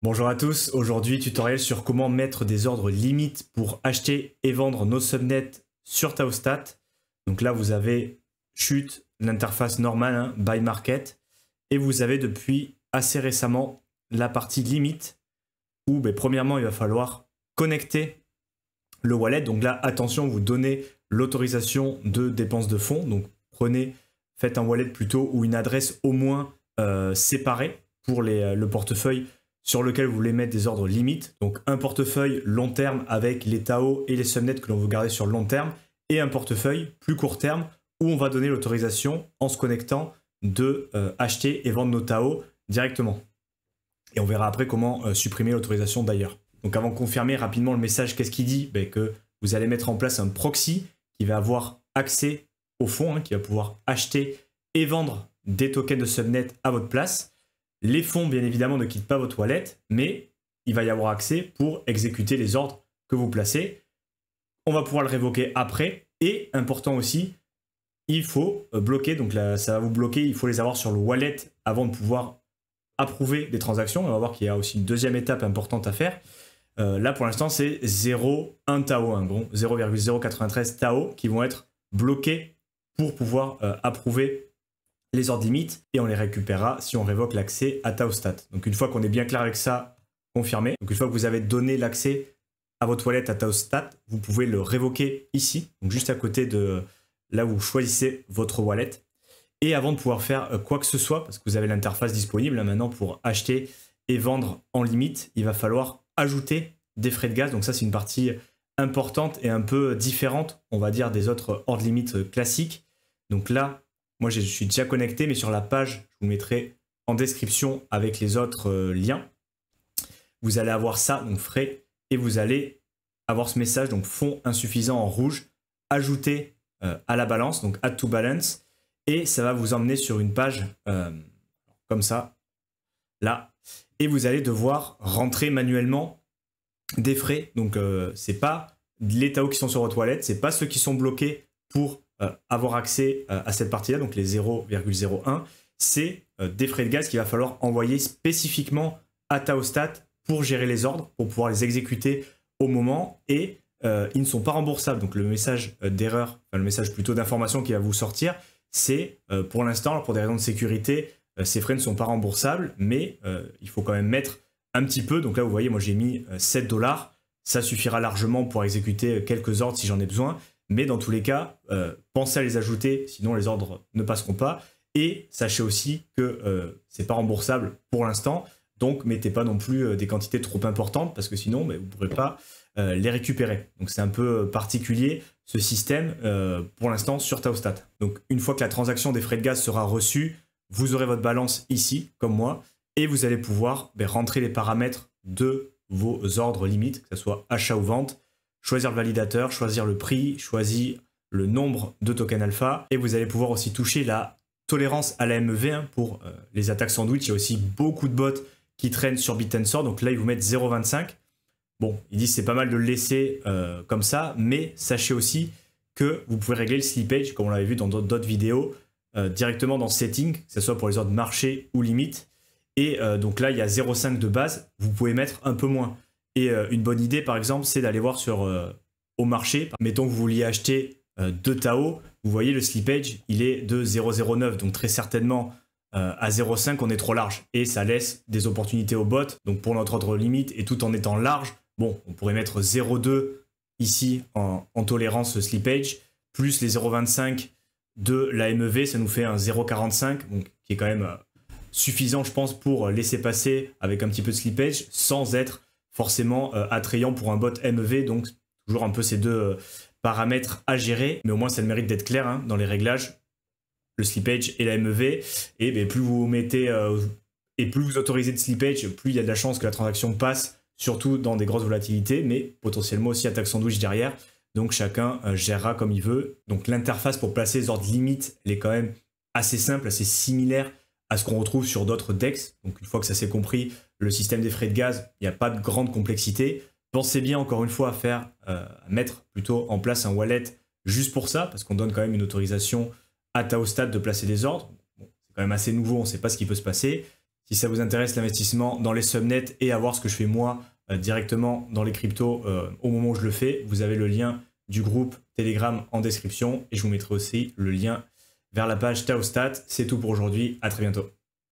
Bonjour à tous, aujourd'hui tutoriel sur comment mettre des ordres limites pour acheter et vendre nos subnets sur Taostat. Donc là vous avez chute, l'interface normale, buy market, et vous avez depuis assez récemment la partie limite où premièrement il va falloir connecter le wallet. Donc là attention, vous donnez l'autorisation de dépense de fonds, donc faites un wallet plutôt ou une adresse au moins séparée pour le portefeuille sur lequel vous voulez mettre des ordres limites. Donc un portefeuille long terme avec les TAO et les subnets que l'on veut garder sur le long terme, et un portefeuille plus court terme où on va donner l'autorisation en se connectant de acheter et vendre nos TAO directement. Et on verra après comment supprimer l'autorisation d'ailleurs. Donc avant de confirmer rapidement le message, qu'est-ce qu'il dit? Que vous allez mettre en place un proxy qui va avoir accès au fonds, qui va pouvoir acheter et vendre des tokens de subnet à votre place. Les fonds, bien évidemment, ne quittent pas votre wallet, mais il va y avoir accès pour exécuter les ordres que vous placez. On va pouvoir le révoquer après. Et important aussi, il faut bloquer. Donc là, ça va vous bloquer. Il faut les avoir sur le wallet avant de pouvoir approuver des transactions. On va voir qu'il y a aussi une deuxième étape importante à faire. Là, pour l'instant, c'est 0,1 TAO, bon, 0,093 TAO qui vont être bloqués pour pouvoir approuver les ordres limites, et on les récupérera si on révoque l'accès à Taostat. Donc une fois qu'on est bien clair avec ça, confirmé. Donc une fois que vous avez donné l'accès à votre wallet à Taostat, vous pouvez le révoquer ici, donc juste à côté de là où vous choisissez votre wallet. Et avant de pouvoir faire quoi que ce soit, parce que vous avez l'interface disponible maintenant pour acheter et vendre en limite, il va falloir ajouter des frais de gaz. Donc ça, c'est une partie importante et un peu différente, on va dire, des autres ordres limites classiques. Donc là, moi, je suis déjà connecté, mais sur la page, je vous mettrai en description avec les autres liens. Vous allez avoir ça, donc frais, et vous allez avoir ce message, donc fonds insuffisant en rouge, ajouté à la balance, donc add to balance, et ça va vous emmener sur une page comme ça, là, et vous allez devoir rentrer manuellement des frais. Donc, c'est pas les TAO qui sont sur votre wallet, c'est pas ceux qui sont bloqués pour avoir accès à cette partie-là, donc les 0,01, c'est des frais de gaz qu'il va falloir envoyer spécifiquement à Taostat pour gérer les ordres, pour pouvoir les exécuter au moment, et ils ne sont pas remboursables. Donc le message d'erreur, enfin le message plutôt d'information qui va vous sortir, c'est pour l'instant, pour des raisons de sécurité, ces frais ne sont pas remboursables, mais il faut quand même mettre un petit peu. Donc là, vous voyez, moi j'ai mis 7 $, ça suffira largement pour exécuter quelques ordres si j'en ai besoin. Mais dans tous les cas, pensez à les ajouter, sinon les ordres ne passeront pas. Et sachez aussi que ce n'est pas remboursable pour l'instant, donc mettez pas non plus des quantités trop importantes, parce que sinon vous ne pourrez pas les récupérer. Donc c'est un peu particulier ce système pour l'instant sur Taostat. Donc une fois que la transaction des frais de gaz sera reçue, vous aurez votre balance ici, comme moi, et vous allez pouvoir rentrer les paramètres de vos ordres limites, que ce soit achat ou vente, choisir le validateur, choisir le prix, choisir le nombre de tokens alpha, et vous allez pouvoir aussi toucher la tolérance à la MEV pour les attaques sandwich. Il y a aussi beaucoup de bots qui traînent sur Bit&Sword, donc là ils vous mettent 0,25. Bon, ils disent c'est pas mal de le laisser comme ça, mais sachez aussi que vous pouvez régler le slippage, comme on l'avait vu dans d'autres vidéos, directement dans Setting, que ce soit pour les ordres marché ou limite. Et donc là il y a 0,5 de base, vous pouvez mettre un peu moins. Et une bonne idée, par exemple, c'est d'aller voir au marché. Mettons que vous vouliez acheter 2 TAO. Vous voyez, le slippage, il est de 0,09. Donc, très certainement, à 0,5, on est trop large. Et ça laisse des opportunités aux bots. Donc, pour notre ordre limite, et tout en étant large, bon, on pourrait mettre 0,2 ici en tolérance slippage, plus les 0,25 de la MEV. Ça nous fait un 0,45, qui est quand même suffisant, je pense, pour laisser passer avec un petit peu de slippage, sans être forcément attrayant pour un bot MEV. Donc toujours un peu ces deux paramètres à gérer, mais au moins ça a le mérite d'être clair dans les réglages, le slippage et la MEV. Et plus vous mettez et plus vous autorisez de slippage, plus il y a de la chance que la transaction passe, surtout dans des grosses volatilités, mais potentiellement aussi attaque sandwich derrière. Donc chacun gérera comme il veut. Donc l'interface pour placer les ordres limites, elle est quand même assez simple, assez similaire à ce qu'on retrouve sur d'autres DEX. Donc une fois que ça s'est compris, le système des frais de gaz, il n'y a pas de grande complexité. Pensez bien encore une fois à mettre plutôt en place un wallet juste pour ça, parce qu'on donne quand même une autorisation à Taostat de placer des ordres. Bon, c'est quand même assez nouveau, on ne sait pas ce qui peut se passer. Si ça vous intéresse l'investissement dans les subnets et à voir ce que je fais moi directement dans les cryptos au moment où je le fais, vous avez le lien du groupe Telegram en description et je vous mettrai aussi le lien vers la page Taostat. C'est tout pour aujourd'hui, à très bientôt.